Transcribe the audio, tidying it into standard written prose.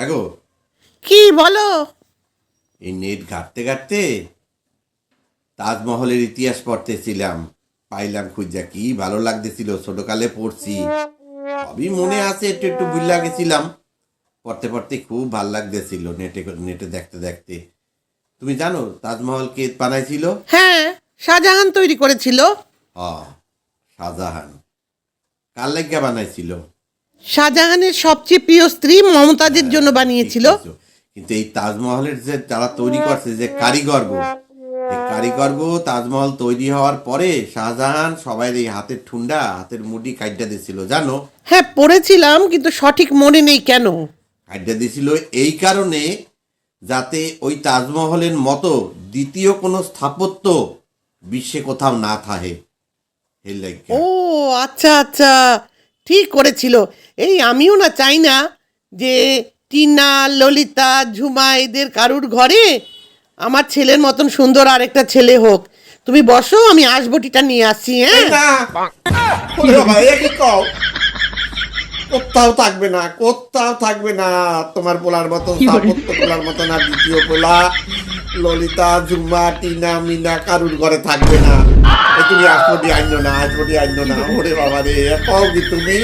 হ্যাগো, কি বলো? এই নেট ঘাটতে ঘাটতে তাজমহলের ইতিহাস পড়তেছিলাম, পাইলাম খুঁজা, কি ভালো লাগতেছিল, ছোটকালে পড়ছি, সবই মনে আছে, একটু একটু ভুল গেছিলাম। পড়তে পড়তে খুব ভাল লাগতেছিল, নেটে নেটে দেখতে দেখতে। তুমি জানো তাজমহল কে বানাইছিল? হ্যাঁ, শাহজাহান তৈরি করেছিল। হ, শাহজাহান। কার লাগিয়া বানাইছিল? শাহজাহানের সবচেয়ে প্রিয় স্ত্রী মমতাজের জন্য ঠিক বানিয়েছিল। কইছো। কিন্তু এই তাজমহলের যে যারা তৈরি করছে, যে কারিগরগো, এই কারিগরগো তাজমহল তৈরি হওয়ার পরে শাহজাহান সবাই এই হাতের ঠুন্ডা, হাতের মুঠি কাইটা দিছিল, জানো? হ্যাঁ, পড়েছিলাম, কিন্তু সঠিক মনে নেই কেন। কাইটা দিছিল এই কারণে, যাতে ওই তাজমহলের মতো দ্বিতীয় কোনো স্থাপত্য বিশ্বে কোথাও না থাকে। এই লাইগা। ও আচ্ছা আচ্ছা, ঠিক করেছিল। এই আমিও না চাই না যে টিনা, ললিতা, ঝুমা এদের কারুর ঘরে আমার ছেলের মতন সুন্দর আরেকটা ছেলে হোক। তুমি বসো, আমি আসবটিটা নিয়ে আসছি। হ্যাঁ, না, ওরে বাবা, এ কি কও? কোথাও থাকবে না, কোথাও থাকবে না তোমার পোলার মতন, স্থাপত্য পোলার মতন আর দ্বিতীয় পোলা ললিতা, ঝুমা, টিনা, মিনা কারুর ঘরে থাকবে না। এ তুমি আসবটি আইনো না, আসবটি আইনো না। ওরে বাবা রে, কও কি তুমি?